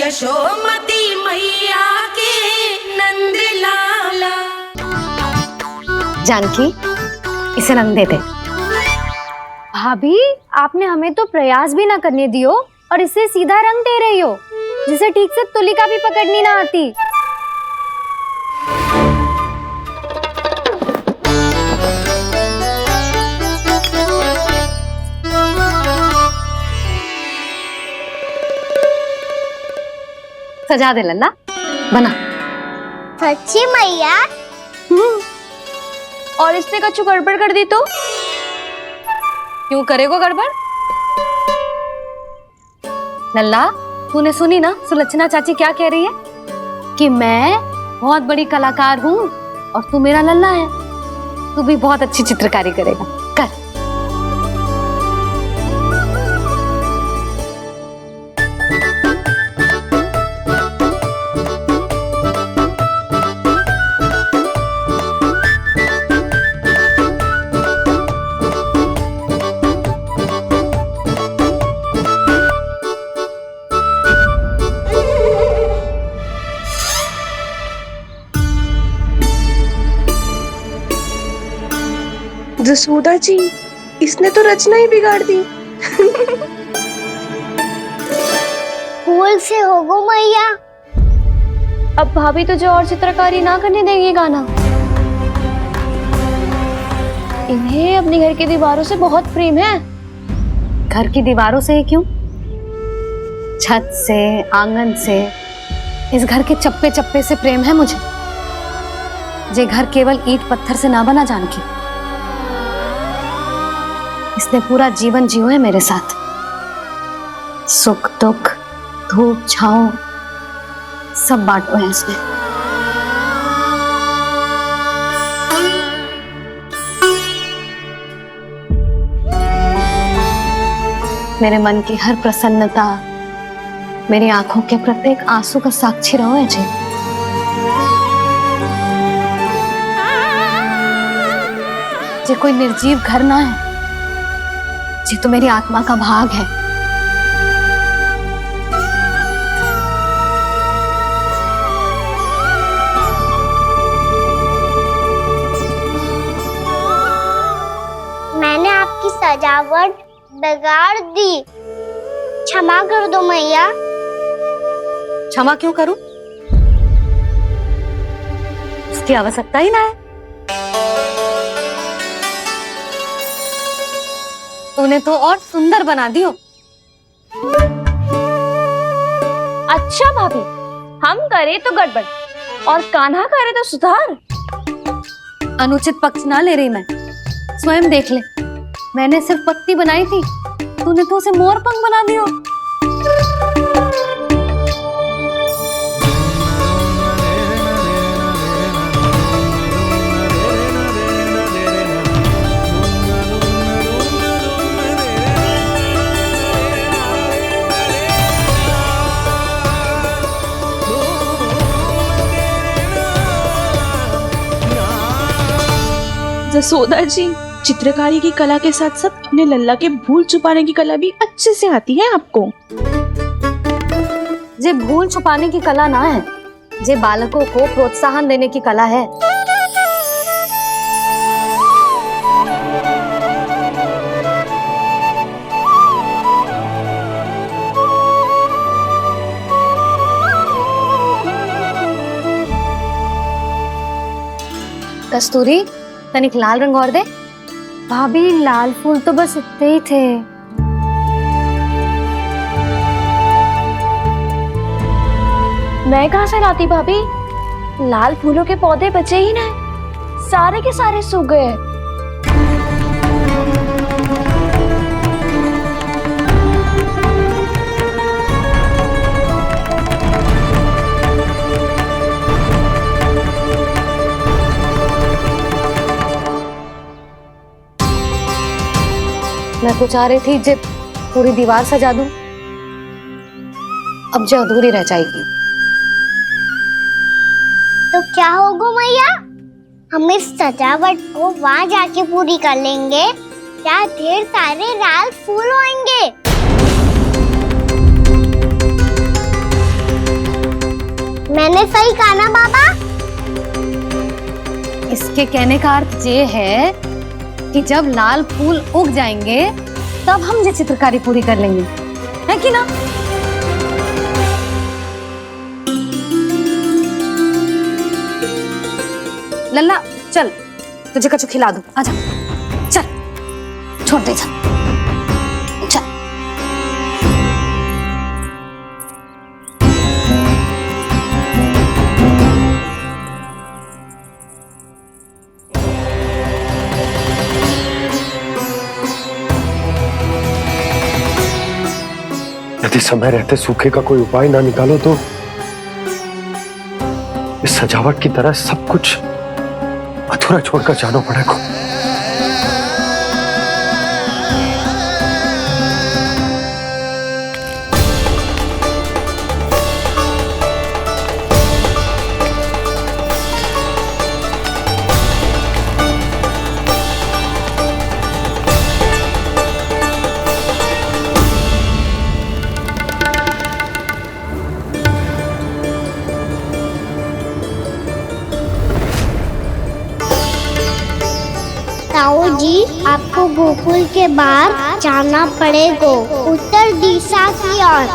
यशोमती मैया के नंद लाला। जानकी, इसे रंग दे दे। भाभी, आपने हमें तो प्रयास भी ना करने दियो और इसे सीधा रंग दे रही हो, जिसे ठीक से तुलिका भी पकड़नी ना आती। सजा दे लल्ला, बना। सच्ची मैया? और इसने कछु गड़बड़ कर दी तो? क्यों करेगो गड़बड़? लल्ला, तूने सुनी ना सुलक्षणा चाची क्या कह रही है? कि मैं बहुत बड़ी कलाकार हूँ और तू मेरा लल्ला है। तू भी बहुत अच्छी चित्रकारी करेगा, कर। जसोदा जी, इसने तो रचना ही बिगाड़ दी। फूल से होगो मैया। अब भाभी तुझे और चित्रकारी ना करने देंगी गाना। इन्हें अपने घर की दीवारों से बहुत प्रेम है। घर की दीवारों से क्यों? छत से, आंगन से, इस घर के चप्पे चप्पे से प्रेम है मुझे। ये घर केवल ईंट पत्थर से ना बना जानकी। इसने पूरा जीवन जियो है मेरे साथ। सुख दुख, धूप छांव सब बांटो है इसने। मेरे मन की हर प्रसन्नता, मेरी आंखों के प्रत्येक आंसू का साक्षी रहो है जी। ये कोई निर्जीव घर ना है, ये तो मेरी आत्मा का भाग है। मैंने आपकी सजावट बिगाड़ दी, क्षमा कर दो मैया। क्षमा क्यों करूं? उसकी आवश्यकता ही ना है। तूने तो और सुंदर बना दियो। अच्छा भाभी, हम करे तो गड़बड़ और कान्हा करे तो सुधार। अनुचित पक्ष ना ले रही मैं, स्वयं देख ले। मैंने सिर्फ पत्ती बनाई थी, तूने तो उसे मोर पंख बना दियो। जसोदा जी, चित्रकारी की कला के साथ साथ अपने लल्ला के भूल छुपाने की कला भी अच्छे से आती है आपको। ये भूल छुपाने की कला ना है, ये बालकों को प्रोत्साहन देने की कला है। कस्तूरी, तनिक लाल रंग और दे। भाभी, लाल फूल तो बस इतने ही थे। मैं कहाँ से लाती भाभी? लाल फूलों के पौधे बचे ही नहीं, सारे के सारे सूख गए। मैं तो चाह रही थी जे पूरी दीवार सजा दूं, अब जो अधूरी रह जाएगी। तो क्या होगा मैया? हम इस सजावट को वहाँ जाके पूरी कर लेंगे, क्या ढेर सारे लाल फूल होंगे। मैंने सही कहा ना बाबा? इसके कहने का अर्थ ये है कि जब लाल फूल उग जाएंगे तब हम ये चित्रकारी पूरी कर लेंगे, है कि ना? लल्ला चल, तुझे कछु खिला दूं, आजा, चल, छोड़ दे, चल। यदि समय रहते सूखे का कोई उपाय ना निकालो तो इस सजावट की तरह सब कुछ अधूरा छोड़कर जाना पड़ेगा। ताऊ जी, आपको गोकुल के बाहर जाना पड़ेगा, उत्तर दिशा की ओर।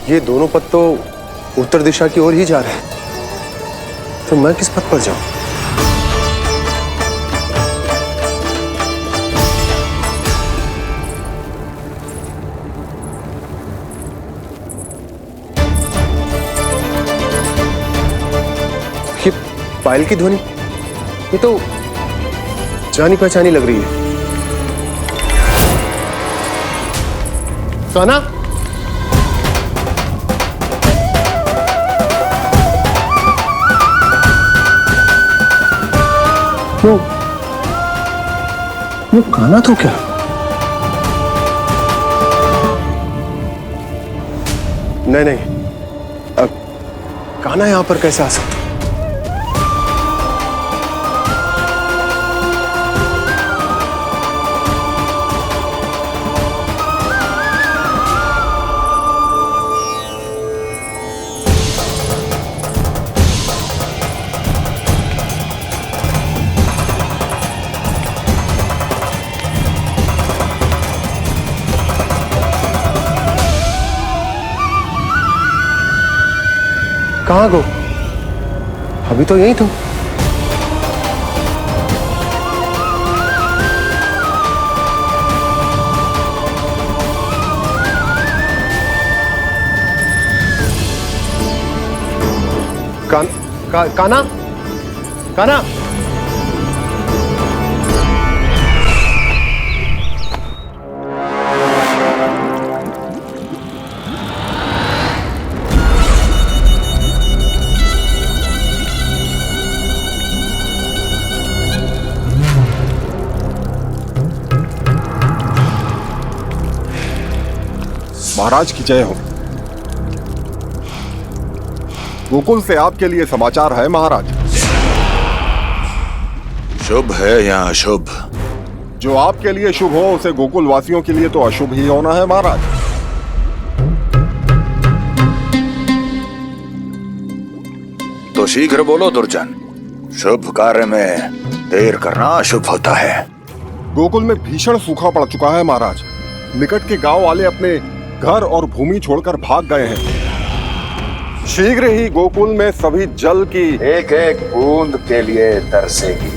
ये दोनों पथ तो उत्तर दिशा की ओर ही जा रहे हैं, तो मैं किस पथ पर जाऊं? ये पायल की ध्वनि, ये तो जानी पहचानी लग रही है। कान्हा, वो कान्हा तो क्या? नहीं, कान्हा यहां पर कैसे आ सकता? कहाँ गो? अभी तो यही तुम। कान्हा, कान्हा, महाराज की जय हो। गोकुल से आपके लिए समाचार है महाराज। शुभ है या अशुभ? जो आपके लिए शुभ हो उसे गोकुल वासियों के लिए तो अशुभ ही होना है महाराज। तो शीघ्र बोलो दुर्जन, शुभ कार्य में देर करना अशुभ होता है। गोकुल में भीषण सूखा पड़ चुका है महाराज। निकट के गांव वाले अपने घर और भूमि छोड़कर भाग गए हैं। शीघ्र ही गोकुल में सभी जल की एक एक बूंद के लिए तरसेगी।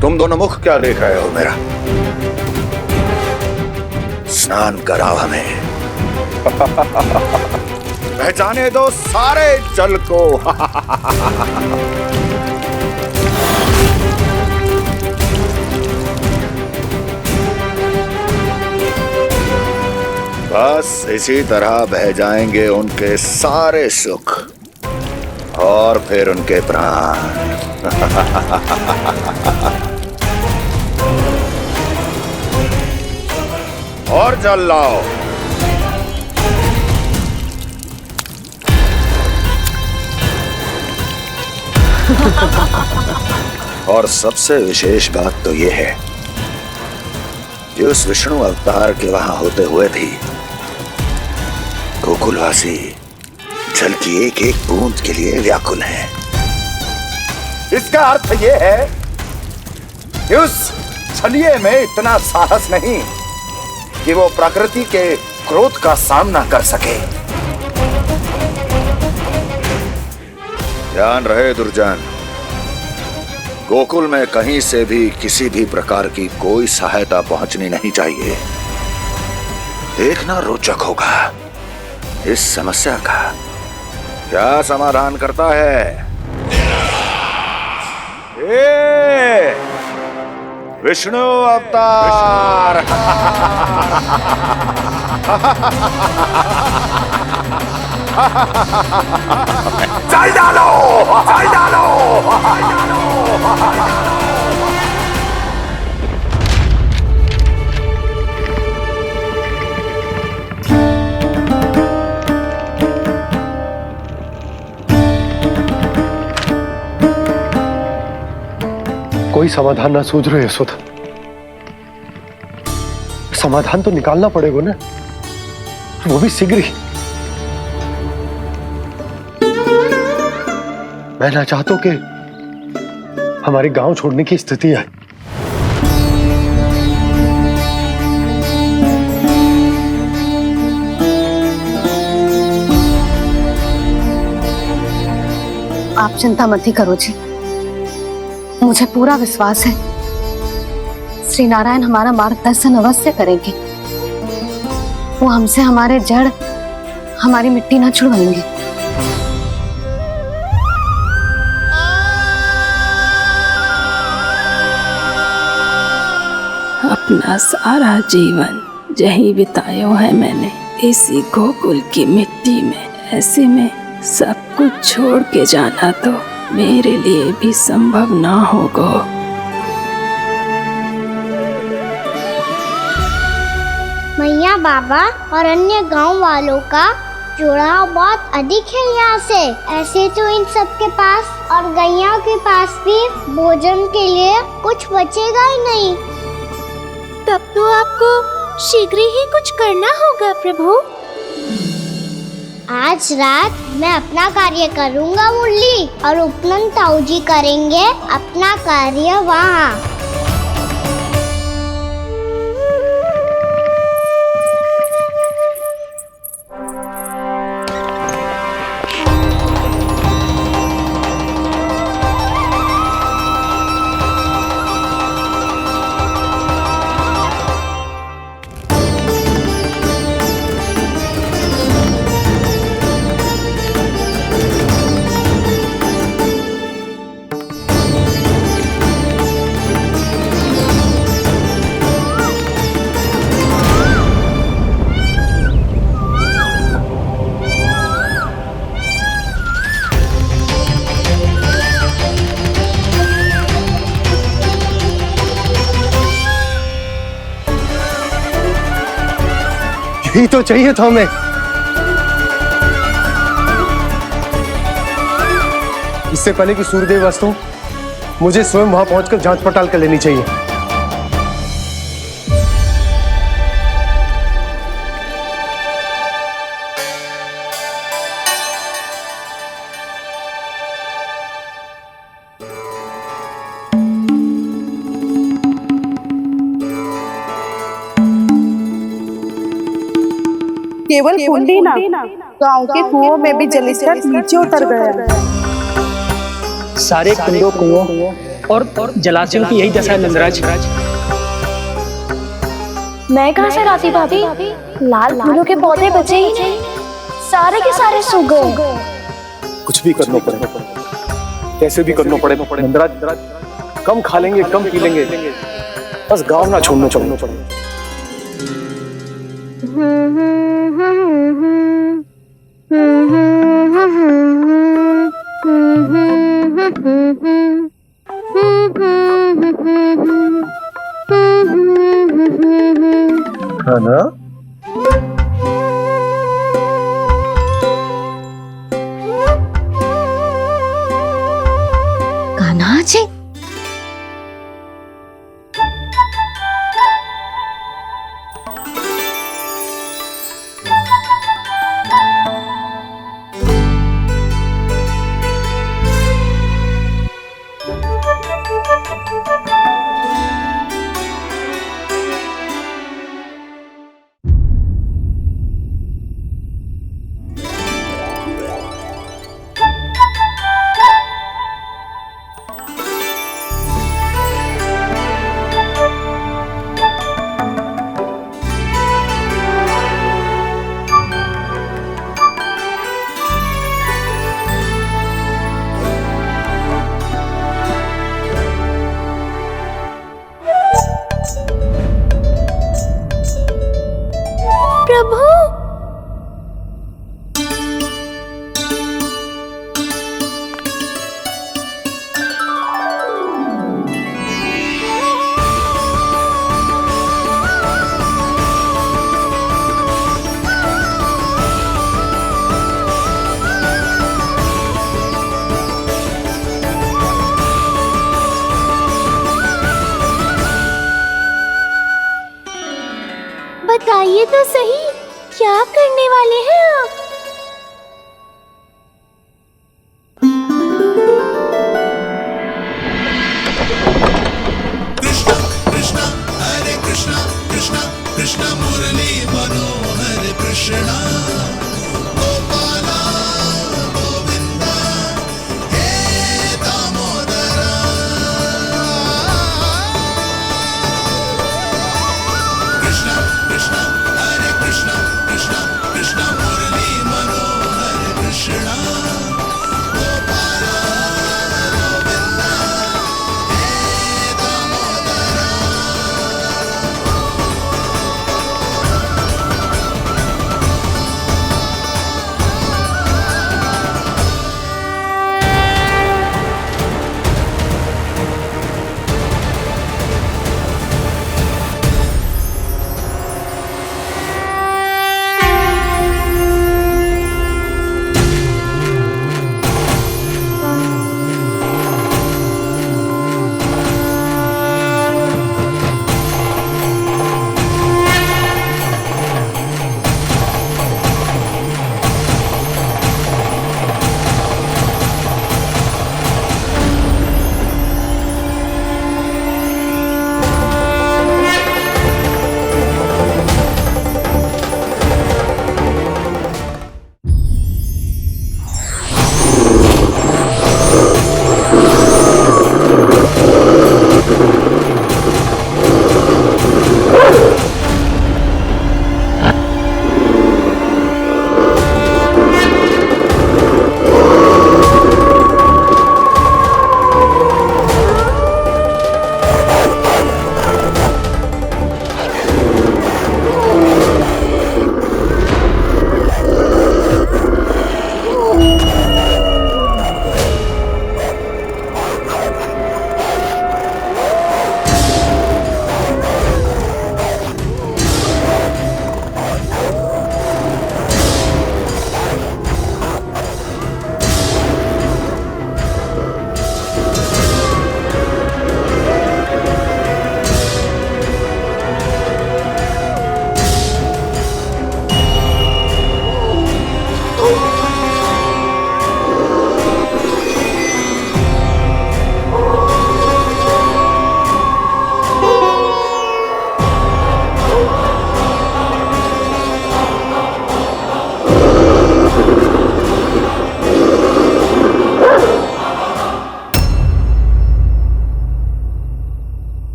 तुम दोनों मुख क्या देख रहे हो मेरा? स्नान कराओ हमें। पहचाने दो सारे जल को। बस इसी तरह बह जाएंगे उनके सारे सुख और फिर उनके प्राण। और जल लाओ। और सबसे विशेष बात तो यह है कि उस विष्णु अवतार के वहां होते हुए भी गोकुलवासी जल की एक एक बूंद के लिए व्याकुल हैं। इसका अर्थ यह है कि उस छलिए में इतना साहस नहीं कि वो प्रकृति के क्रोध का सामना कर सके। ध्यान रहे दुर्जन, गोकुल में कहीं से भी किसी भी प्रकार की कोई सहायता पहुंचनी नहीं चाहिए। देखना रोचक होगा इस समस्या का क्या समाधान करता है। ए, विष्णु अवतार। जल डालो, जल डालो, जल डालो। कोई समाधान ना सूझ रहे यशोदा। समाधान तो निकालना पड़ेगा ना, वो भी शीघ्र ही। मैं ना चाहता कि हमारे गांव छोड़ने की स्थिति आए। आप चिंता मत ही करो जी, मुझे पूरा विश्वास है श्री नारायण हमारा मार्गदर्शन अवश्य करेंगे। वो हमसे हमारे जड़, हमारी मिट्टी ना छुड़वाएंगे। अपना सारा जीवन यही बितायो है मैंने इसी गोकुल की मिट्टी में। ऐसे में सब कुछ छोड़ के जाना तो मेरे लिए भी संभव ना होगा। मैया बाबा और अन्य गांव वालों का जुड़ाव बहुत अधिक है यहाँ से। ऐसे तो इन सब के पास और गैया के पास भी भोजन के लिए कुछ बचेगा ही नहीं। तब तो आपको शीघ्र ही कुछ करना होगा प्रभु। आज रात मैं अपना कार्य करूँगा मुरली, और उपनंद ताऊ जी करेंगे अपना कार्य वहाँ। यही तो चाहिए था हमें। इससे पहले कि सूर्यदेव वस्तु, मुझे स्वयं वहां पहुंचकर जांच पड़ताल कर लेनी चाहिए। केवल कुंडी ना, गांव के कुओं में भी जलस्तर नीचे उतर गया। सारे कुंडों, कुओं और जलाशयों की यही दशा है नंदराज। मैं कहाँ से लाती भाभी? लाल फूलों के पौधे बचे ही नहीं, सारे के सारे सूख गए। कुछ भी करना पड़े, कैसे भी करना पड़े नंदराज। कम खा लेंगे, कम पी लेंगे, बस गांव ना छोड़ना चाहिए। है ना? कान्हा जी, प्रभु, बताइए तो सही, क्या करने वाले हैं आप?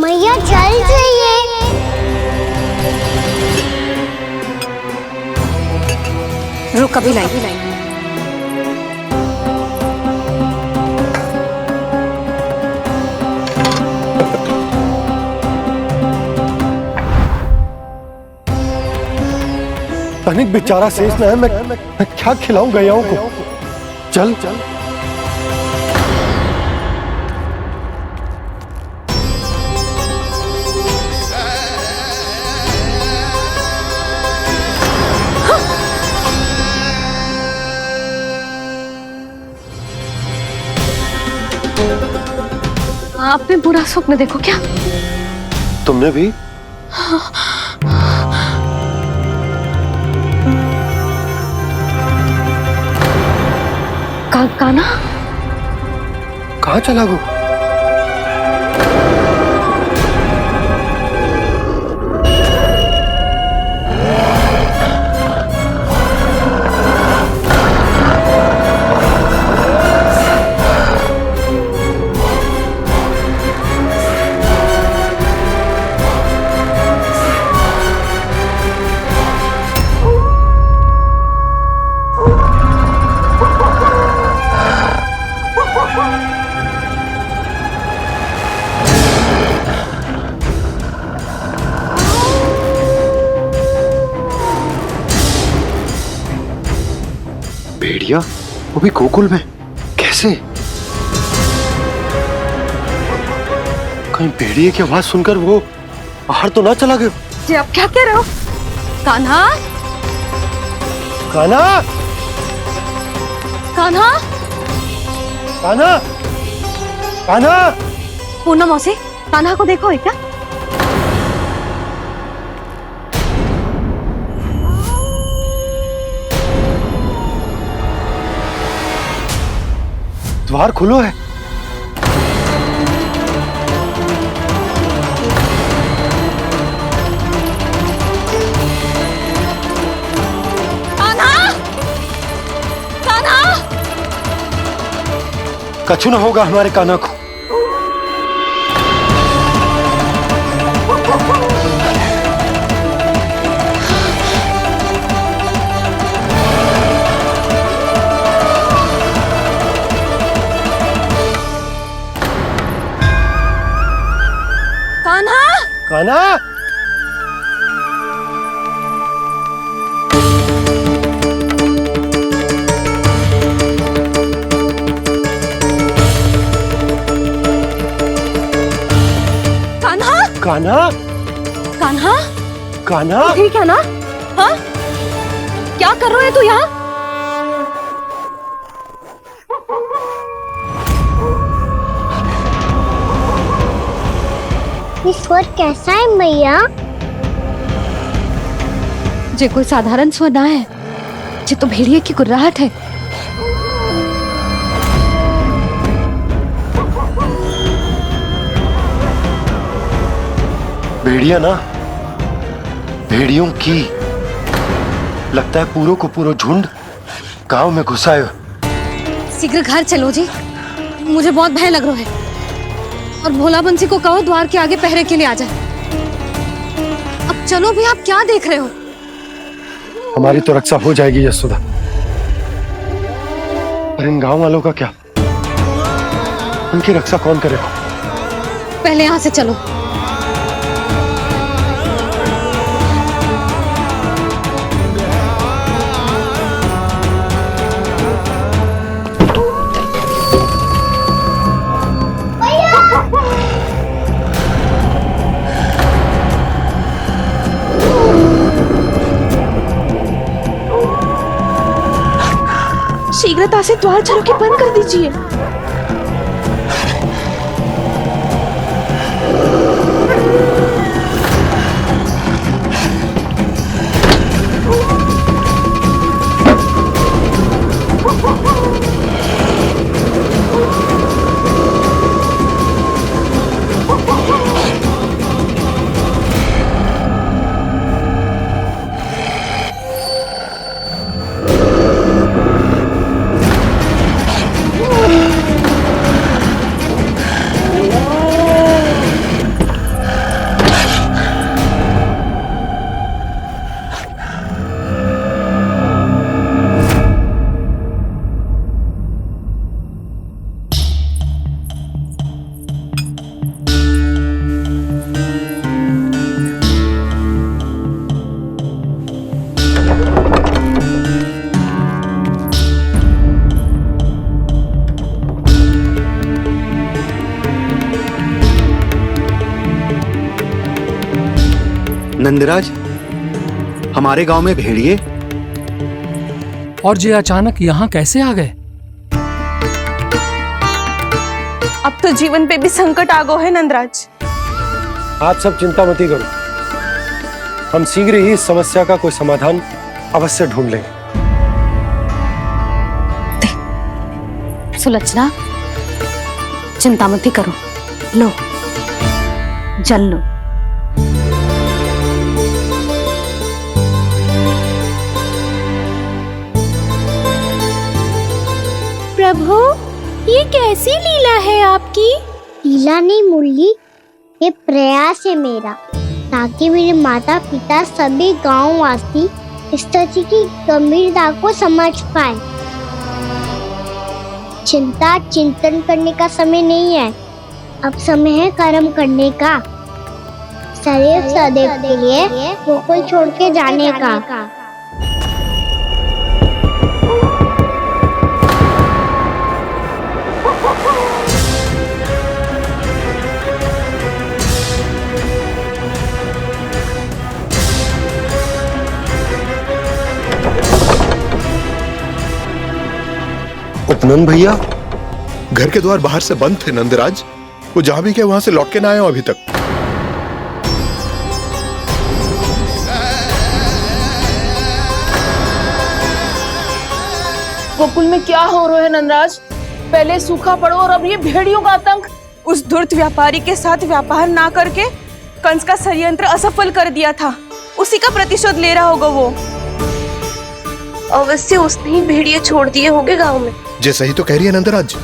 मैया जल जाइए। रुक अभी लाई। तनिक बेचारा शेष न है, मैं क्या खिलाऊं गयाओं को? चल चल। आपने बुरा स्वप्न देखो क्या? तुमने भी? कान्हा कहाँ चला गो? भेड़िया वो भी गोकुल में कैसे? कहीं भेड़िए की आवाज सुनकर वो बाहर तो ना चला गया? जी आप क्या कह रहे हो? कान्हा कान्हा कान्हा कान्हा कान्हा! पूनम मौसी, कान्हा को देखो है क्या? द्वार खुलो है। कान्हा कान्हा! कछु ना होगा हमारे कान्हा को। कान्हा! कान्हा कान्हा! कान्हा कान्हा! ठीक है ना? हाँ क्या कर रहे हो तू यहाँ? ये स्वर कैसा है मैया? जे कोई साधारण स्वर ना है, जे तो भेड़िए की गुर्राहट है। भेड़िया ना, भेड़ियों की लगता है पूरो को पूरो झुंड गांव में घुसा है। शीघ्र घर चलो जी, मुझे बहुत भय लग रहा है। और भोला बंसी को कहो द्वार के आगे पहरे के लिए आ जाए। अब चलो भी, आप क्या देख रहे हो? हमारी तो रक्षा हो जाएगी यशोदा, पर इन गांव वालों का क्या? उनकी रक्षा कौन करेगा? पहले यहाँ से चलो। शीघ्रता से द्वार झरोखे बंद कर दीजिए। नंदराज, हमारे गांव में भेड़िए और ये अचानक यहाँ कैसे आ गए? अब तो जीवन पे भी संकट आ गो है नंदराज। आप सब चिंता मत करो, हम शीघ्र ही इस समस्या का कोई समाधान अवश्य ढूंढ लेंगे। सुलक्षणा, चिंता मत करो, लो जल लो। प्रभु, ये कैसी लीला है आपकी? लीला नहीं मुरली, ये प्रयास है मेरा, ताकि मेरे माता पिता सभी गांव वासी इस स्थिति की गंभीरता को समझ पाए। चिंता चिंतन करने का समय नहीं है, अब समय है कर्म करने का, सदैव सदैव के लिए गोकुल छोड़ के जाने का। उपनंद भैया, घर के द्वार बाहर से बंद थे नंदराज, वो जहां भी गए वहां से लौट के ना आए हो अभी तक। गोकुल में क्या हो रहा है नंदराज? पहले सूखा पड़ो और अब ये भेड़ियों का आतंक। उस धूर्त व्यापारी के साथ व्यापार ना करके कंस का षड्यंत्र असफल कर दिया था, उसी का प्रतिशोध ले रहा होगा वो। अवश्य उसने ही भेड़िए छोड़ दिए होंगे गांव में। जैसा ही तो कह रही है नंदराज,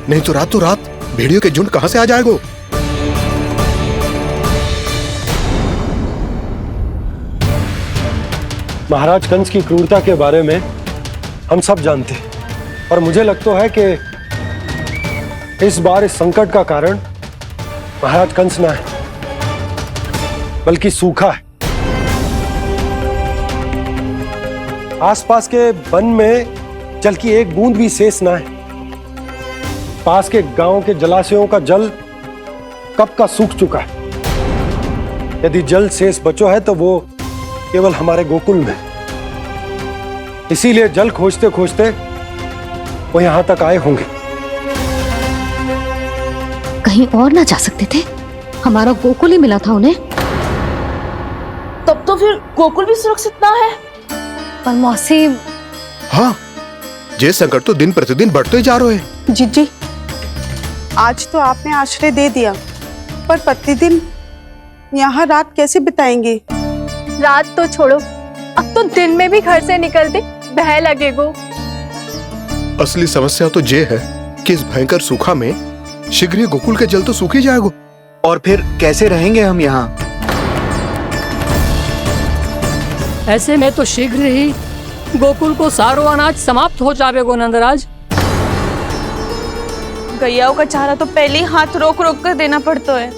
नहीं तो रात भेड़ियों के झुंड कहां से आ जाएगा? महाराज कंस की क्रूरता के बारे में हम सब जानते हैं, और मुझे लगता है कि इस बार इस संकट का कारण महाराज कंस ना है, बल्कि सूखा है। आसपास के वन में जल की एक बूंद भी शेष ना है। पास के गांव के जलाशयों का जल कब का सूख चुका है। यदि जल शेष बचो है तो वो केवल हमारे गोकुल में। इसीलिए जल खोजते खोजते वो यहां तक आए होंगे। कहीं और ना जा सकते थे? हमारा गोकुल ही मिला था उन्हें। तब तो फिर गोकुल भी सुरक्षित ना है। पर मौसी, हाँ, ये संकट तो दिन प्रतिदिन बढ़ते ही जा रहे हैं। जीजी, आज तो आपने आश्रय दे दिया, पर प्रतिदिन यहाँ रात कैसे बिताएंगे? रात तो छोड़ो, अब तो दिन में भी घर से निकलते भय लगेगो। असली समस्या तो ये है कि इस भयंकर सूखा में शीघ्र ही गोकुल के जल तो सूख ही जाएगा। और फिर कैसे रहेंगे हम यहाँ? ऐसे में तो शीघ्र ही गोकुल को सारो अनाज समाप्त हो जाएगा नंदराज। गैयाओं का चारा तो पहले ही हाथ रोक रोक कर देना पड़ता है।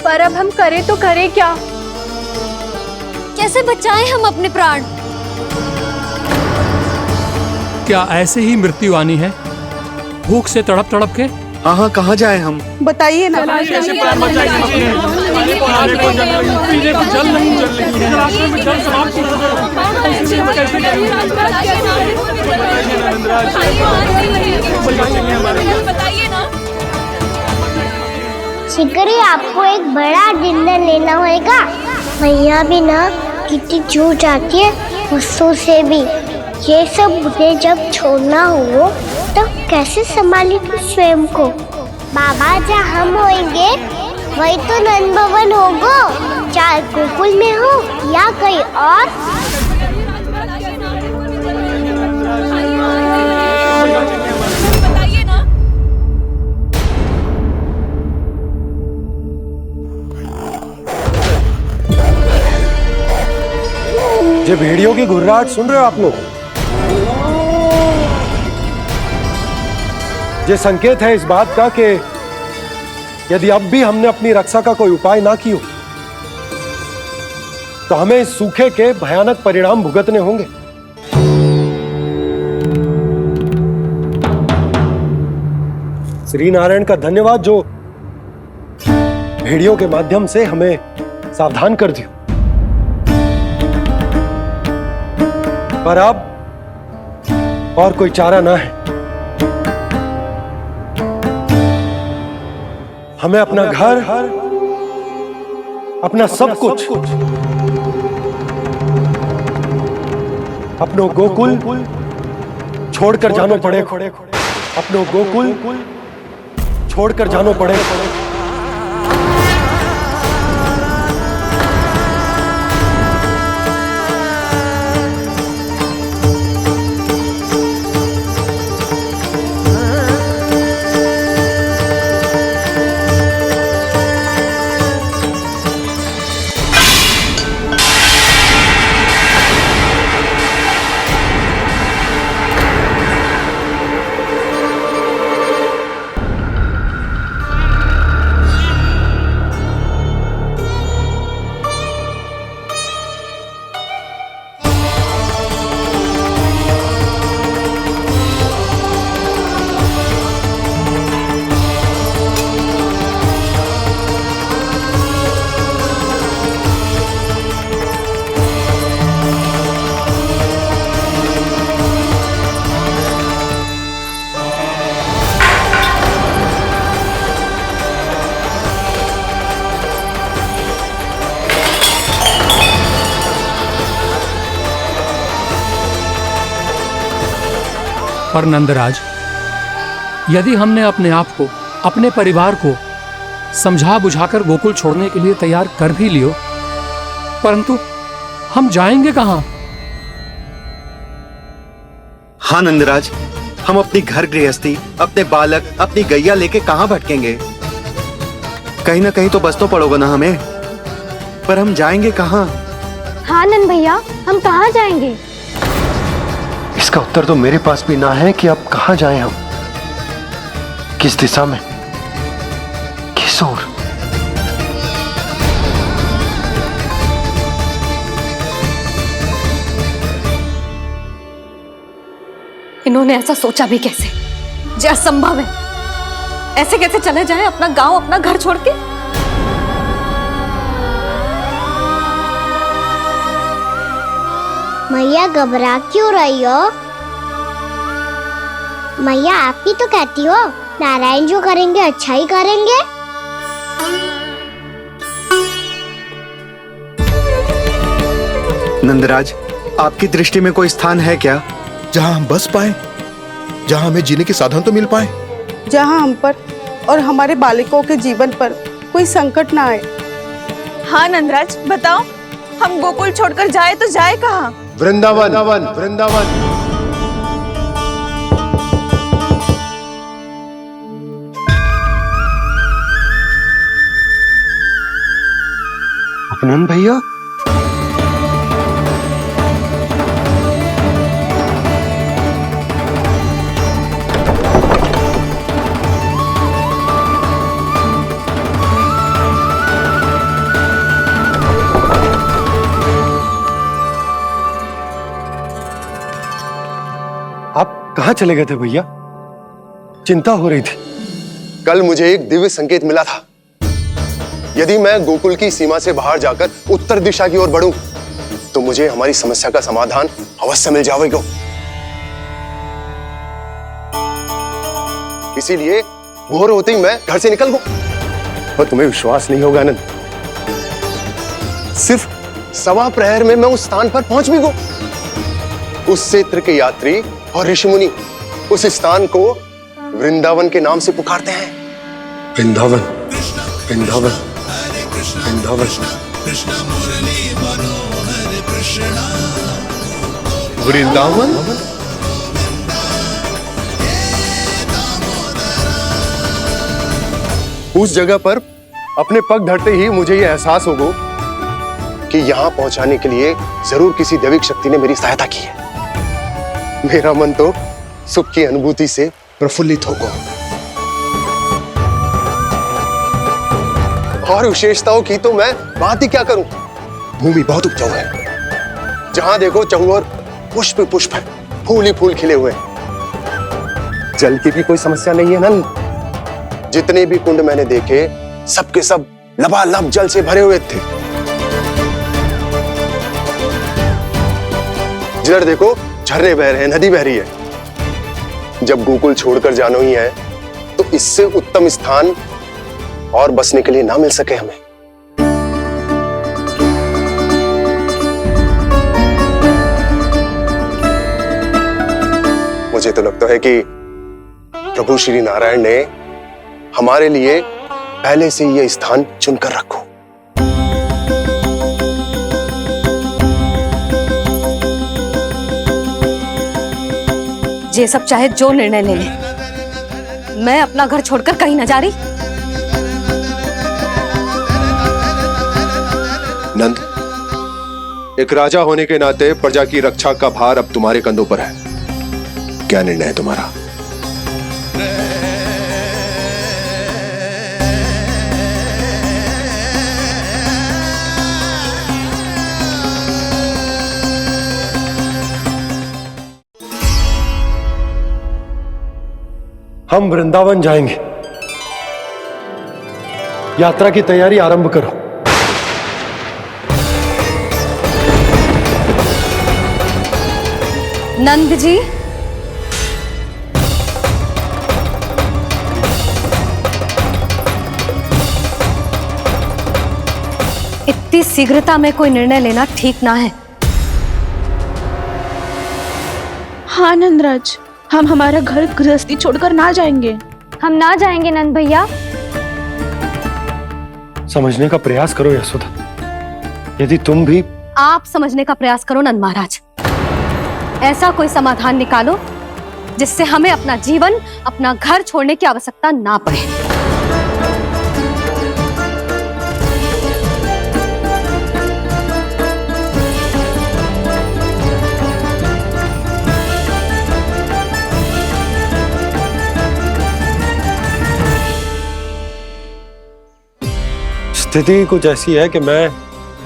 पर अब हम करें तो करें क्या? कैसे बचाएं हम अपने प्राण? क्या ऐसे ही मृत्यु आनी है, भूख से तड़प तड़प के? हाँ, कहाँ जाए हम? बताइए ना। शीघ्र ही आपको एक बड़ा डिनर लेना होगा। मैया भी ना कितनी जूझ जाती है गुस्सों से भी। ये सब मुझे जब छोड़ना हो तो कैसे संभाली तू स्वयं को? बाबा जहाँ हम होंगे वही तो नंद भवन होगा, चाहे गोकुल में हो या कहीं और। ये भेड़ियों की घुर्राहट सुन रहे हो आप लोग? ये संकेत है इस बात का कि यदि अब भी हमने अपनी रक्षा का कोई उपाय ना किया तो हमें इस सूखे के भयानक परिणाम भुगतने होंगे। श्री नारायण का धन्यवाद जो भेड़ियों के माध्यम से हमें सावधान कर दिया। पर अब और कोई चारा ना है। हमें अपना घर, अपना सब कुछ, अपनो गोकुल छोड़कर जानो पड़े। अपनो गोकुल छोड़कर जानो पड़े। पर नंदराज, यदि हमने अपने आप को, अपने परिवार को समझा बुझाकर गोकुल छोड़ने के लिए तैयार कर भी लियो, परंतु हम जाएंगे कहां? हाँ नंदराज, हम अपनी घर गृहस्थी, अपने बालक, अपनी गैया लेके कहां भटकेंगे? कहीं ना कहीं तो बस तो पड़ोगा ना हमें, पर हम जाएंगे कहां? हाँ नंद भैया, हम कहाँ जाएंगे? इसका उत्तर तो मेरे पास भी ना है कि अब कहां जाएं हम, किस दिशा में, किस ओर। इन्होंने ऐसा सोचा भी कैसे? जो असंभव है। ऐसे कैसे चले जाएं अपना गांव, अपना घर छोड़ के? मैया घबरा क्यों रही हो? मैया आप ही तो कहती हो नारायण जो करेंगे अच्छा ही करेंगे। नंदराज, आपकी दृष्टि में कोई स्थान है क्या जहां हम बस पाए, जहां हमें जीने के साधन तो मिल पाए, जहाँ हम पर और हमारे बालकों के जीवन पर कोई संकट ना आए। हाँ नंदराज, बताओ, हम गोकुल छोड़कर जाए तो जाए कहाँ? वृंदावन, वृंदावन। अपनन भैया, कहाँ चले गए थे भैया? चिंता हो रही थी। कल मुझे एक दिव्य संकेत मिला था। यदि मैं गोकुल की सीमा से बाहर जाकर उत्तर दिशा की ओर बढ़ूं, तो मुझे हमारी समस्या का समाधान अवश्य मिल जाएगा। इसीलिए भोर होते ही मैं घर से निकल गया। और तुम्हें विश्वास नहीं होगा आनंद, सिर्फ सवा प्रहर में मैं उस स्थान पर पहुंच भी गया। उस क्षेत्र के यात्री और ऋषि मुनि उस स्थान को वृंदावन के नाम से पुकारते हैं। वृंदावन, वृंदावन, वृंदावन। वृंदावन। उस जगह पर अपने पग धरते ही मुझे यह एहसास होगा कि यहां पहुंचाने के लिए जरूर किसी दैविक शक्ति ने मेरी सहायता की है। मेरा मन तो सुख की अनुभूति से प्रफुल्लित होगा। और विशेषताओं की तो मैं बात ही क्या करूं। भूमि बहुत उपजाऊ है, जहां देखो चहुओर पुष्प पुष्प है, फूल ही फूल खिले हुए। जल की भी कोई समस्या नहीं है नंद। जितने भी कुंड मैंने देखे, सबके सब लबालब जल से भरे हुए थे। जिधर देखो झरने बह रहे हैं, नदी बह रही है। जब गोकुल छोड़कर जाना ही है, तो इससे उत्तम स्थान और बसने के लिए ना मिल सके हमें। मुझे तो लगता है कि प्रभु श्री नारायण ने हमारे लिए पहले से ये स्थान चुनकर रखो। ये सब चाहे जो निर्णय ले ले, मैं अपना घर छोड़कर कहीं न जा रही। नंद, एक राजा होने के नाते प्रजा की रक्षा का भार अब तुम्हारे कंधों पर है। क्या निर्णय है तुम्हारा? हम वृंदावन जाएंगे। यात्रा की तैयारी आरंभ करो। नंद जी, इतनी शीघ्रता में कोई निर्णय लेना ठीक ना है। हाँ नंदराज, हम हमारा घर गृहस्थी छोड़कर ना जाएंगे। हम ना जाएंगे नंद भैया। समझने का प्रयास करो यशोदा। यदि तुम भी आप समझने का प्रयास करो नंद महाराज। ऐसा कोई समाधान निकालो जिससे हमें अपना जीवन, अपना घर छोड़ने की आवश्यकता ना पड़े। स्थिति कुछ ऐसी है कि मैं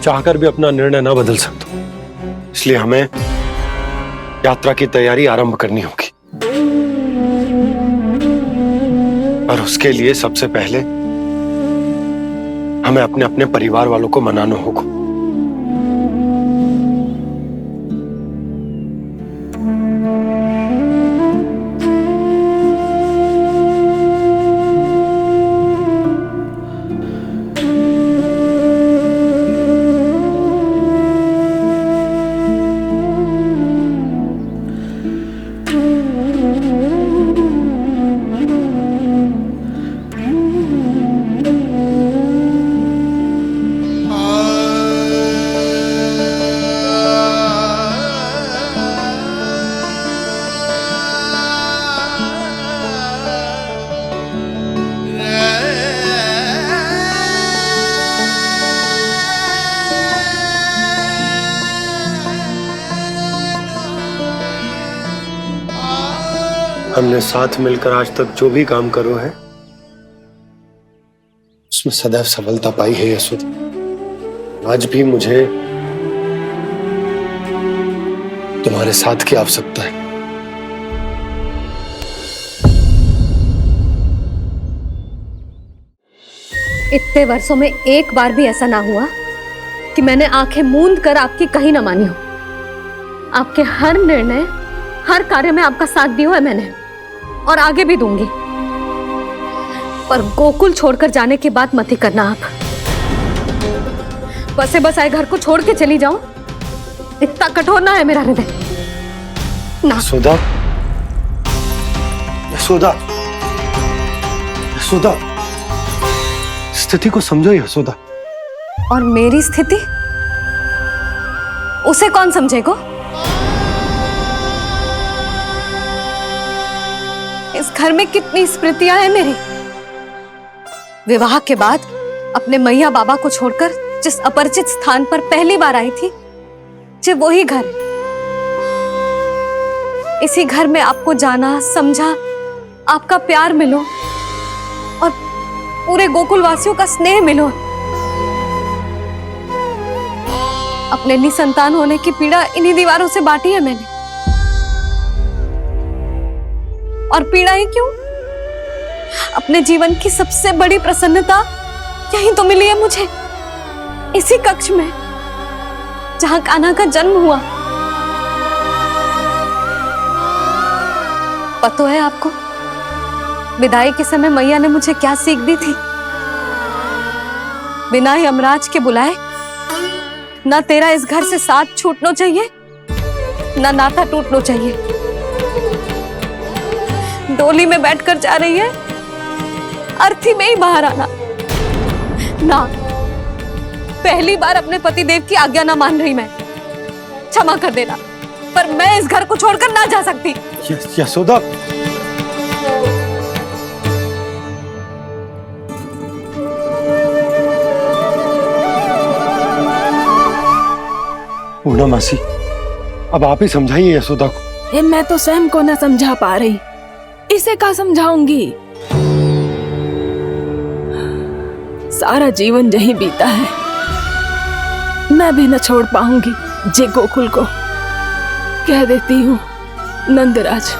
चाहकर भी अपना निर्णय ना बदल सकता हूं। इसलिए हमें यात्रा की तैयारी आरंभ करनी होगी, और उसके लिए सबसे पहले हमें अपने अपने परिवार वालों को मनाना होगा। हमने साथ मिलकर आज तक जो भी काम करो है उसमें सदैव सफलता पाई है यशोदा। आज भी मुझे तुम्हारे साथ की आवश्यकता है। इतने वर्षों में एक बार भी ऐसा ना हुआ कि मैंने आंखें मूंद कर आपकी कहीं ना मानी हो। आपके हर निर्णय, हर कार्य में आपका साथ दिया है मैंने, और आगे भी दूंगी। पर गोकुल छोड़कर जाने की बात मत ही करना आप। बसे बसाए घर को छोड़ के चली जाऊं, इतना कठोर ना है मेरा हृदय ना। यशोदा, यशोदा, यशोदा, स्थिति को समझो यशोदा। और मेरी स्थिति उसे कौन समझेगा? इस घर में कितनी स्मृतियां हैं मेरी। विवाह के बाद अपने मैया बाबा को छोड़कर जिस अपरिचित स्थान पर पहली बार आई थी, जो वही घर। इसी घर में आपको जाना, समझा, आपका प्यार मिलो और पूरे गोकुल वासियों का स्नेह मिलो। अपने निसंतान होने की पीड़ा इन्हीं दीवारों से बांटी है मैंने। और पीड़ा ही क्यों? अपने जीवन की सबसे बड़ी प्रसन्नता यही तो मिली है मुझे, इसी कक्ष में जहां कान्हा का जन्म हुआ। पता है आपको, विदाई के समय मैया ने मुझे क्या सीख दी थी? बिना यमराज के बुलाए ना तेरा इस घर से साथ छूटना चाहिए, ना नाता टूटना चाहिए। डोली में बैठकर जा रही है, अर्थी में ही बाहर आना ना। पहली बार अपने पति देव की आज्ञा ना मान रही मैं, क्षमा कर देना, पर मैं इस घर को छोड़कर ना जा सकती। यशोदा, पूनम मासी, अब आप ही समझाइए यशोदा को। ये मैं तो स्वयं को न समझा पा रही, इसे क्या समझाऊंगी? सारा जीवन यही बीता है, मैं भी न छोड़ पाऊंगी। जे गोकुल को कह देती हूँ नंदराज।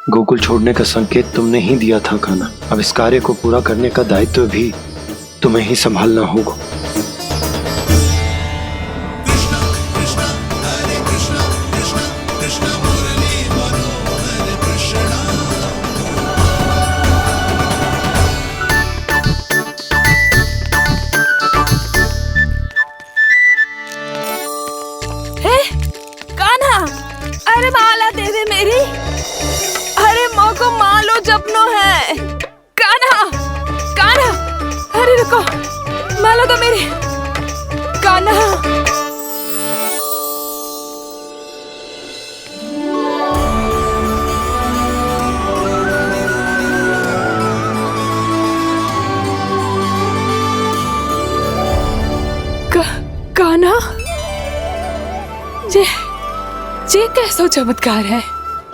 गोकुल छोड़ने का संकेत तुमने ही दिया था कान्हा। अब इस कार्य को पूरा करने का दायित्व भी तुम्हें ही संभालना होगा। कान्हा, अरे माला दे दे मेरी। अरे माँ को मालो जपनो है। कान्हा, कान्हा, अरे रुको, माला तो मेरी। कान्हा, कान्हा, ये कैसा चमत्कार है?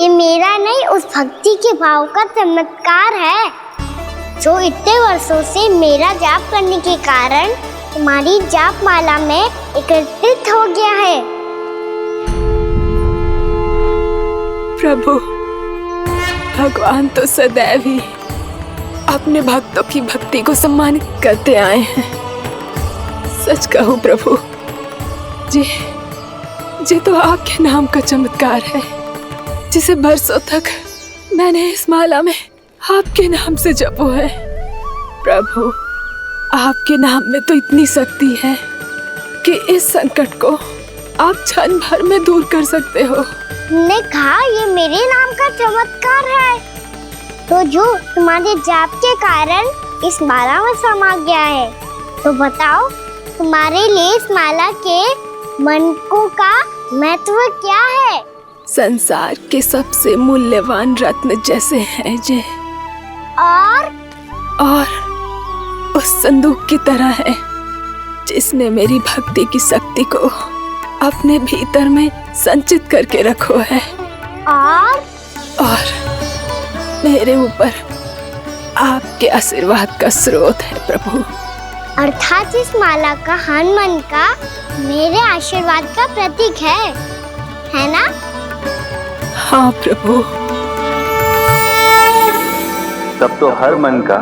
ये मेरा नहीं, उस भक्ति के भाव का चमत्कार है जो इतने वर्षों से मेरा जाप करने के कारण तुम्हारी जाप माला में एकत्रित हो गया है। प्रभु, भगवान तो सदैव ही अपने भक्तों की भक्ति को सम्मानित करते आए हैं। सच कहूं प्रभु, जी तो आपके नाम का चमत्कार है, जिसे बरसों तक मैंने इस माला में आपके नाम से जपो है। प्रभु, आपके नाम में तो इतनी शक्ति है कि इस संकट को आप क्षण भर में दूर कर सकते हो। तुमने कहा ये मेरे नाम का चमत्कार है, तो जो तुम्हारे जाप के कारण इस माला में समा गया है, तो बताओ तुम्हारे लिए इस माला के मनकों का महत्व क्या है? संसार के सबसे मूल्यवान रत्न जैसे हैं जे, और उस संदूक की तरह है जिसने मेरी भक्ति की शक्ति को अपने भीतर में संचित करके रखो है। और मेरे ऊपर आपके आशीर्वाद का स्रोत है प्रभु। अर्थात इस माला का हनुमान का मेरे आशीर्वाद का प्रतीक है ना? हाँ प्रभु। तब तो हर मन का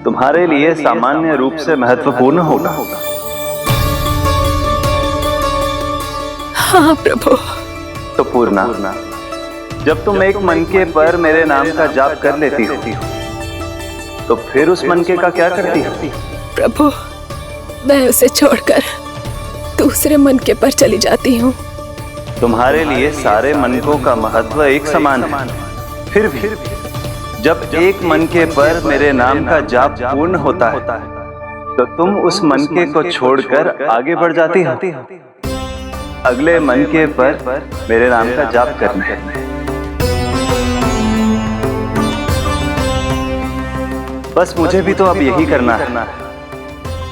तुम्हारे लिए सामान्य रूप से महत्वपूर्ण होगा। हाँ प्रभु। तो पूर्णा, जब तुम एक मनके पर मेरे नाम का जाप कर लेती हो, तो फिर उस मनके का क्या करती हो? प्रभु, मैं उसे छोड़कर दूसरे मनके पर चली जाती हूँ। तुम्हारे लिए सारे मनकों का महत्व एक समान है। फिर भी जब एक मनके पर मेरे नाम का जाप पूर्ण होता है, तो तुम उस मनके को छोड़कर आगे बढ़ जाती हो अगले मनके पर मेरे नाम का जाप करने। बस मुझे भी तो अब यही करना है,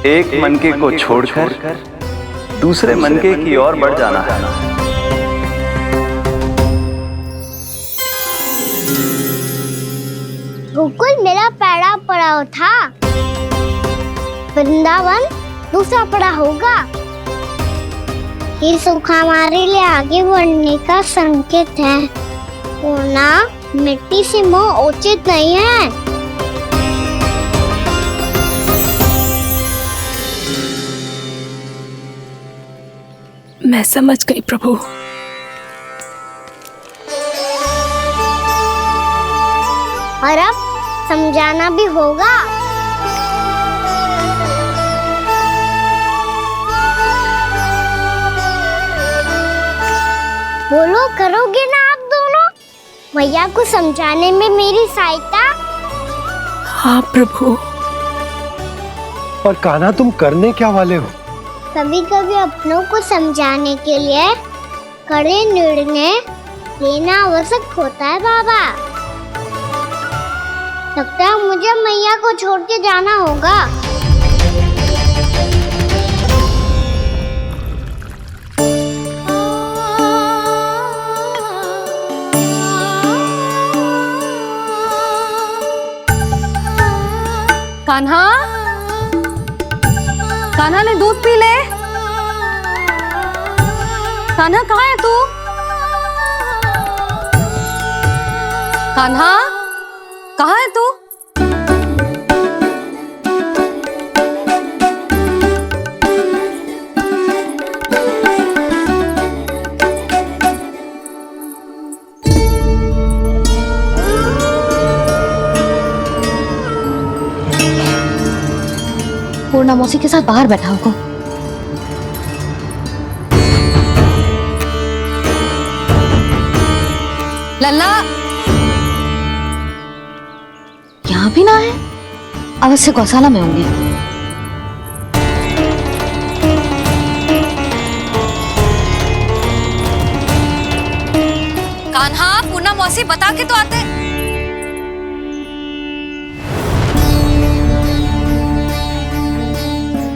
एक मनके को छोड़कर दूसरे मनके की ओर बढ़ जाना है। गोकुल मेरा पहला पड़ाव था, वृंदावन दूसरा पड़ा होगा। ये सुख हमारे लिए आगे बढ़ने का संकेत है। पूर्णा, मिट्टी से मोह उचित नहीं है। मैं समझ गई प्रभु। और अब समझाना भी होगा। बोलो, करोगे ना आप दोनों? भैया को समझाने में मेरी सहायता? हाँ प्रभु। पर कान्हा, तुम करने क्या वाले हो? कभी कभी अपनों को समझाने के लिए कड़े निर्णय लेना आवश्यक होता है बाबा। लगता है मुझे मैया को छोड़ के जाना होगा। कान्हा, कान्हा ने दूध पी ले। कान्हा कहाँ है तू? कान्हा कहाँ है तू? पूर्णा मौसी के साथ बाहर बैठा होगा। लल्ला यहाँ भी ना है, अवश्य गौशाला में होंगे। कान्हा, पूर्णा मौसी बता के तो आते।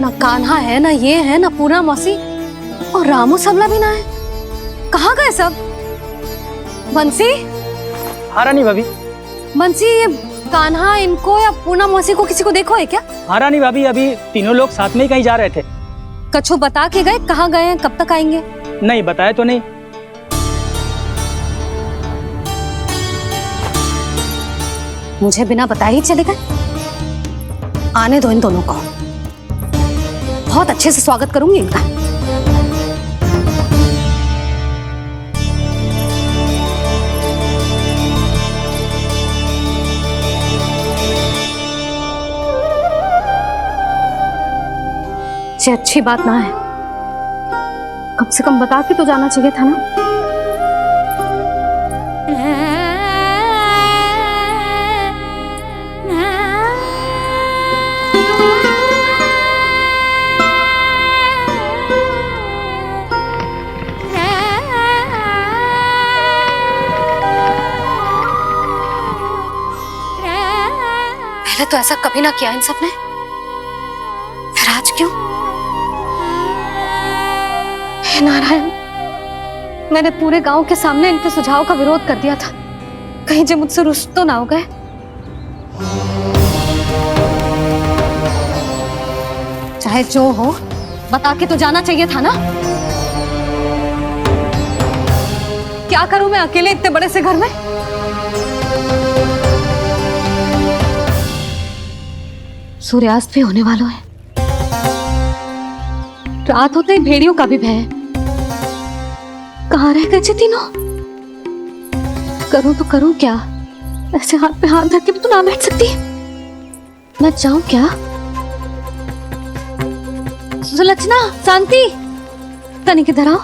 ना कान्हा है, ना ये है, ना पूर्णा मौसी, और रामू सबला भी ना है। कहाँ गए सब? बंसी? हाँ रानी भाभी। बंसी, ये कान्हा इनको या पूर्णा मौसी को किसी को देखो है क्या? हाँ रानी भाभी, अभी तीनों लोग साथ में ही कहीं जा रहे थे। कछु बता के गए कहाँ गए हैं, कब तक आएंगे? नहीं बताया तो नहीं। मुझे बिना बताए ही चले गए। आने दो इन दोनों को, बहुत अच्छे से स्वागत करूंगी इनका। ये अच्छी बात ना है, कम से कम बता के तो जाना चाहिए था ना। पहले तो ऐसा कभी ना किया इन सब ने, फिर आज क्यों? हे नारायण, मैंने पूरे गांव के सामने इनके सुझाव का विरोध कर दिया था, कहीं जो मुझसे रुष्ट तो ना हो गए। चाहे जो हो, बता के तो जाना चाहिए था ना। क्या करूं मैं अकेले इतने बड़े से घर में? सूर्यास्त भी होने वाला है, रात होते ही भेड़ियों का भी भय है। कहाँ रह गए तीनों? करूं तो करूं क्या? ऐसे हाथ पे हाथ रख के भी तो ना बैठ सकती। मैं जाऊं क्या? सुलक्षणा, शांति, तनिक इधर आओ।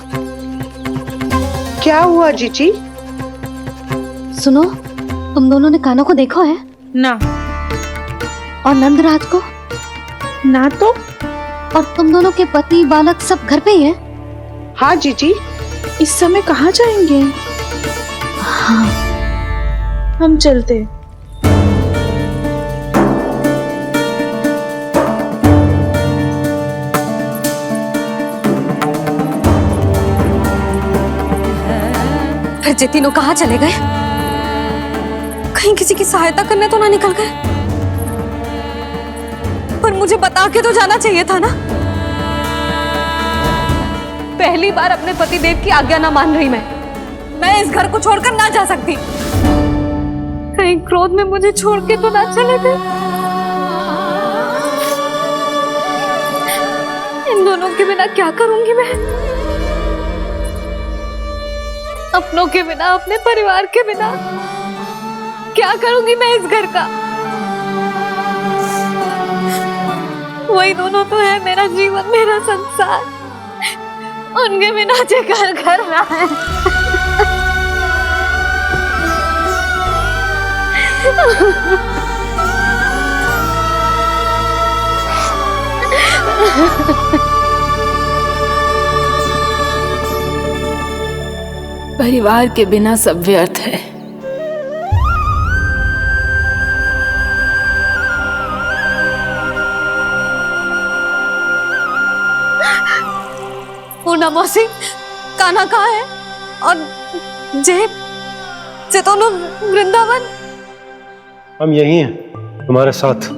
क्या हुआ जीजी? सुनो, तुम दोनों ने कान्हा को देखा है? ना। और नंदराज को? ना तो। और तुम दोनों के पति बालक सब घर पे ही है? हाँ जीजी, इस समय कहाँ जाएंगे? हाँ, हम चलते। फिर जे तीनों कहाँ चले गए? कहीं किसी की सहायता करने तो ना निकल गए? पर मुझे बता के तो जाना चाहिए था ना। पहली बार अपने पति देव की आज्ञा ना मान रही मैं इस घर को छोड़कर ना जा सकती। कहीं क्रोध में मुझे छोड़ के तो ना चले गए। इन दोनों के बिना क्या करूंगी मैं? अपनों के बिना, अपने परिवार के बिना क्या करूंगी मैं इस घर का? वही दोनों तो है मेरा जीवन, मेरा संसार। उनके बिना जे घर घर रहा है। परिवार के बिना सब व्यर्थ है। पूर्णा मौसी, कान्हा कहाँ है? और जे दोनों वृंदावन? हम यही हैं तुम्हारे साथ।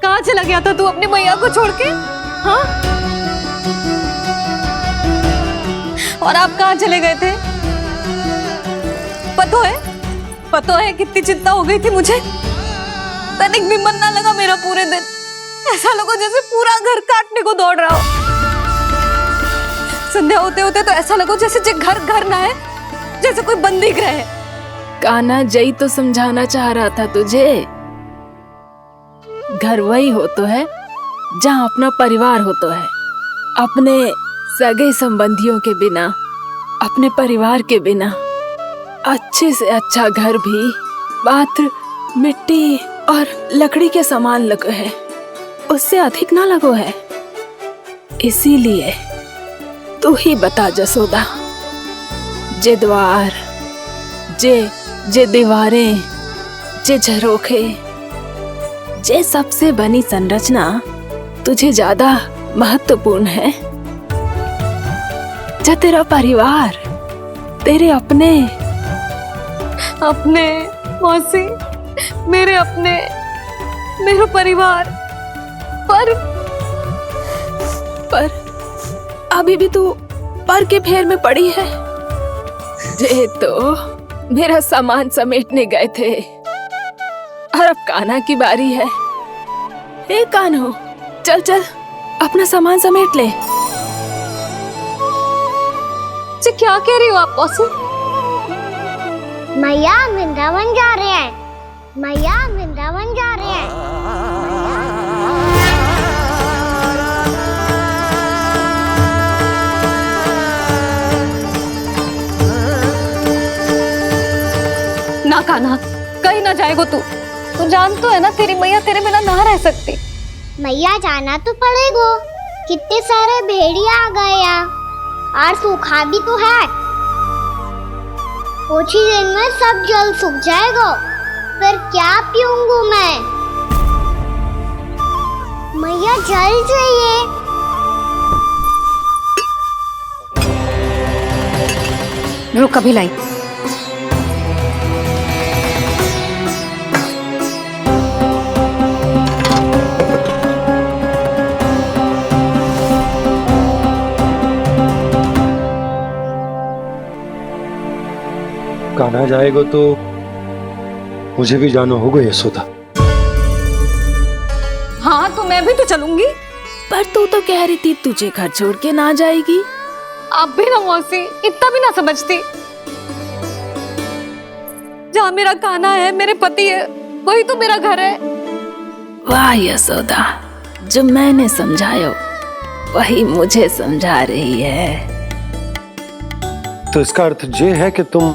कहाँ चला गया था तू अपनी मैया को छोड़ के? हाँ? और आप कहाँ चले गए थे? पता है कितनी चिंता हो गई थी मुझे। तनिक भी मन ना लगा मेरा पूरे दिन। ऐसा लगा जैसे पूरा घर काटने को दौड़ रहा हो। संध्या होते होते तो ऐसा लगा जैसे जे घर घर ना है, जैसे कोई बंदी गृह है। कान्हा, जय तो समझाना चाह रहा था तुझे। घर वही हो तो है जहाँ अपना परिवार हो तो है। अपने सगे संबंधियों के बिना, अपने परिवार के बिना अच्छे से अच्छा घर भी मात्र मिट्टी और लकड़ी के समान लगो है, उससे अधिक ना लगो है। इसीलिए तू ही बता जसोदा, जे द्वार, जे दीवारें, जे झरोखे, जे सबसे बनी संरचना तुझे ज्यादा महत्वपूर्ण है? जा तेरा परिवार, तेरे अपने मौसी, मेरा परिवार। पर अभी भी तू पर के फेर में पड़ी है। जे तो मेरा सामान समेटने गए थे और अब कान्हा की बारी है। हे कान्हो, चल चल अपना सामान समेट ले। जी क्या कह रही हो आप मौसी? मैया वृंदावन जा रहे हैं। मैया वृंदावन जा रहे हैं। ना कान्हा, कहीं ना जाएगो तू। तू जान तो है ना तेरी मैया तेरे बिना ना रह सकती। मैया जाना तो पड़ेगा। कितने सारे भेड़िया आ गए यहाँ, और सूखा भी तो है। कुछ ही दिन में सब जल सूख जाएगा, फिर क्या पीऊंगी मैं? मैया जल चाहिए। रुक, अभी लाई। कान्हा जाएगा तो मुझे भी जाना होगा यशोदा। हाँ तो मैं भी तो चलूंगी। पर तू तो कह रही थी तुझे घर छोड़ के ना जाएगी। अब भी ना मौसी, इतना भी ना समझती। जहाँ मेरा कान्हा है, मेरे पति है, वही तो मेरा घर है। वाह यशोदा, जो मैंने समझाया वही मुझे समझा रही है। तो इसका अर्थ ये है कि तुम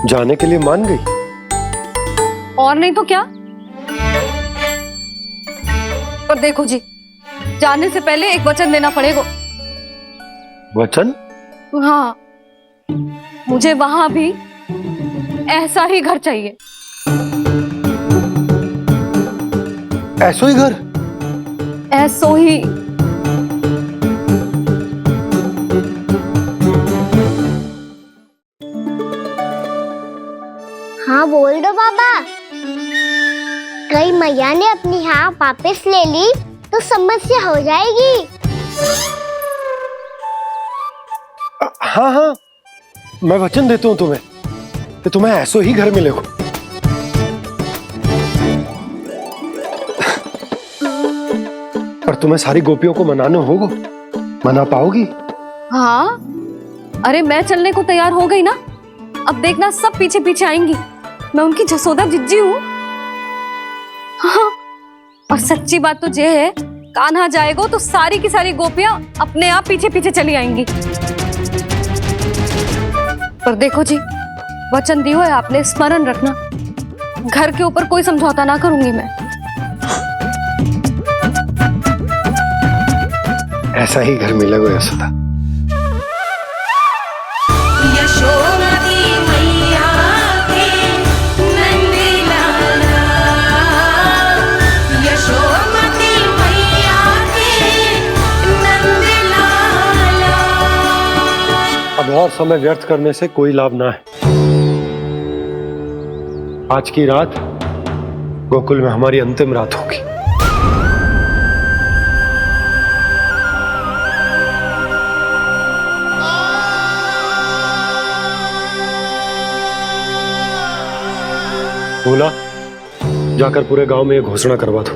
जाने के लिए मान गई? और नहीं तो क्या। पर देखो जी, जाने से पहले एक वचन देना पड़ेगा। वचन? हाँ, मुझे वहां भी ऐसा ही घर चाहिए। ऐसो ही घर? ऐसो ही। हाँ बोल दो बाबा। कहीं मैया ने अपनी हाँ वापस ले ली तो समस्या हो जाएगी। हाँ हाँ, मैं वचन देता हूँ तुम्हें कि तुम्हें ऐसो ही घर मिलेगा। पर तुम्हें सारी गोपियों को मनाना होगा, मना पाओगी? हाँ, अरे मैं चलने को तैयार हो गई ना, अब देखना सब पीछे पीछे आएंगी। मैं उनकी जसोदा जिज्जी हूँ। हाँ, और सच्ची बात तो ये है, कान्हा जाएगा तो सारी की सारी गोपियां अपने आप पीछे पीछे चली आएंगी। पर देखो जी, वचन दियो है आपने, स्मरण रखना, घर के ऊपर कोई समझौता ना करूंगी मैं। ऐसा ही घर मिलेगा यशोदा। अब और समय व्यर्थ करने से कोई लाभ ना है। आज की रात गोकुल में हमारी अंतिम रात होगी। बोला, जाकर पूरे गांव में ये घोषणा करवा दो।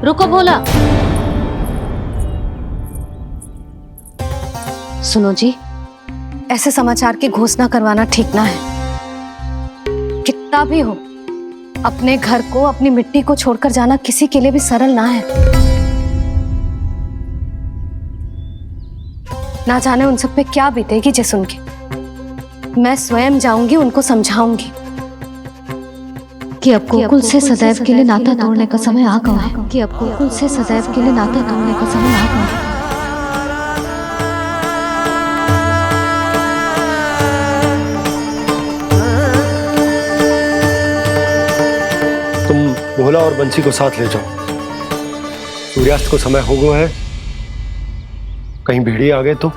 रुको भोला, सुनो जी, ऐसे समाचार की घोषणा करवाना ठीक ना है। कितना भी हो, अपने घर को, अपनी मिट्टी को छोड़कर जाना किसी के लिए भी सरल ना है। ना जाने उन सब पे क्या बीतेगी जे सुन के। मैं स्वयं जाऊंगी, उनको समझाऊंगी कि अब गोकुल से सदैव के लिए नाता तोड़ने का समय आ गया है, कि अब गोकुल से सदैव के लिए नाता तोड़ने का समय आ गया है। भोला और बंसी को साथ ले जाओ। सूर्यास्त को समय हो गया है, कहीं भेड़िए आ गए तो।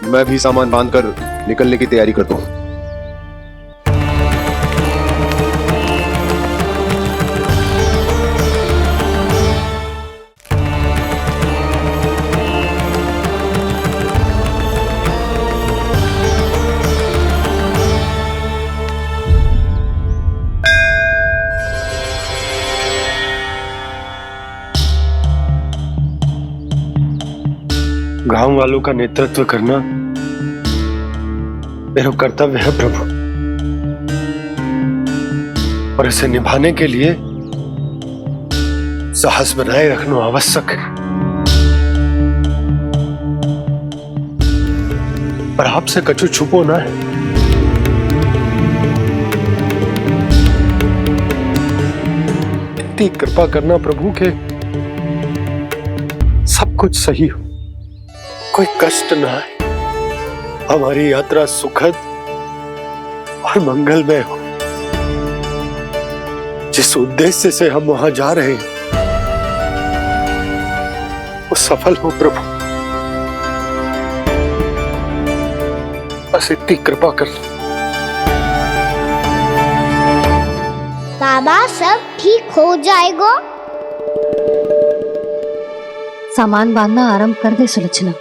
मैं भी सामान बांधकर निकलने की तैयारी करता हूँ। गांव वालों का नेतृत्व करना मेरा कर्तव्य है प्रभु, और इसे निभाने के लिए साहस बनाए रखना आवश्यक है। पर आपसे कछु छुपो ना है। इतनी कृपा करना प्रभु के सब कुछ सही हो, कोई कष्ट ना है, हमारी यात्रा सुखद और मंगलमय हो। जिस उद्देश्य से हम वहां जा रहे हैं वो सफल हो प्रभु, बस इतनी कृपा कर। बाबा सब ठीक हो जाएगा। सामान बांधना आरंभ कर दे सुलोचना।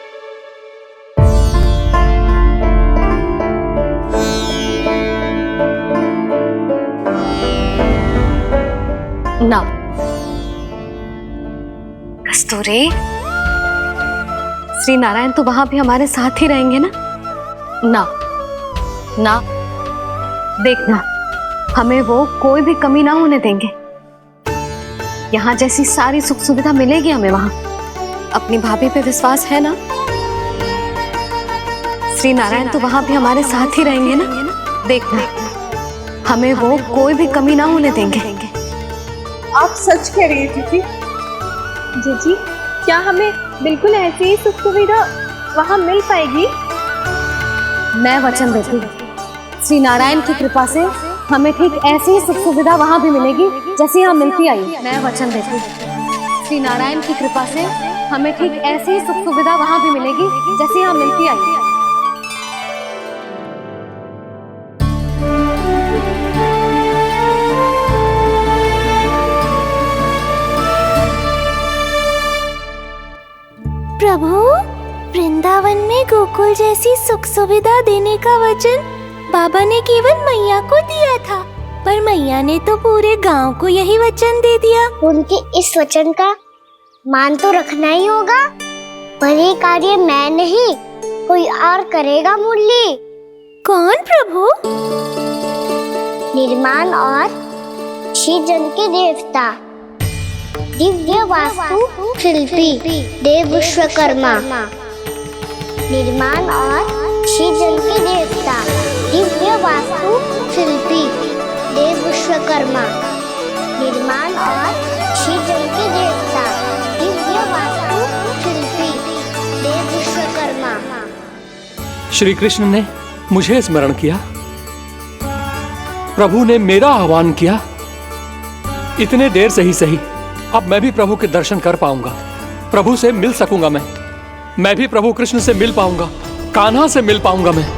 ना कस्तूरी, श्री नारायण तो वहां भी हमारे साथ ही रहेंगे ना? ना ना, देखना, हमें वो कोई भी कमी ना होने देंगे। यहाँ जैसी सारी सुख सुविधा मिलेगी हमें वहां। अपनी भाभी पे विश्वास है ना? श्री नारायण तो वहां भी हमारे साथ ही रहेंगे ना? देखना, हमें वो कोई भी कमी ना होने देंगे। आप सच कह रही है दीदी। जीजी, क्या हमें बिल्कुल ऐसी ही सुख सुविधा वहाँ मिल पाएगी? मैं वचन देती हूँ, श्री नारायण की कृपा से हमें ठीक ऐसी ही सुख सुविधा वहाँ भी मिलेगी जैसी यहाँ मिलती आई। मैं वचन देती हूँ, श्री नारायण की कृपा से हमें ठीक ऐसी ही सुख सुविधा वहाँ भी मिलेगी जैसी यहाँ मिलती आई। प्रभु, वृंदावन में गोकुल जैसी सुख सुविधा देने का वचन बाबा ने केवल मैया को दिया था, पर मैया ने तो पूरे गांव को यही वचन दे दिया। उनके इस वचन का मान तो रखना ही होगा, पर ये कार्य मैं नहीं कोई और करेगा मुरली। कौन प्रभु? निर्माण और सृजन के देवता, दिव्य वास्तु शिल्पी देव विश्वकर्मा। निर्माण और सृजन के देवता, दिव्य वास्तु शिल्पी देव विश्वकर्मा। निर्माण और सृजन के देवता, दिव्य वास्तु शिल्पी देव विश्वकर्मा। श्री कृष्ण ने मुझे स्मरण किया, प्रभु ने मेरा आह्वान किया। इतने देर से ही सही, अब मैं भी प्रभु के दर्शन कर पाऊंगा, प्रभु से मिल सकूंगा। मैं भी प्रभु कृष्ण से मिल पाऊंगा, कान्हा से मिल पाऊंगा मैं।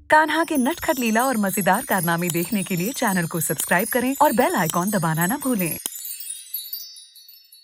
कान्हा के नटखट लीला और मजेदार कारनामे देखने के लिए चैनल को सब्सक्राइब करें और बेल आइकॉन दबाना ना भूलें।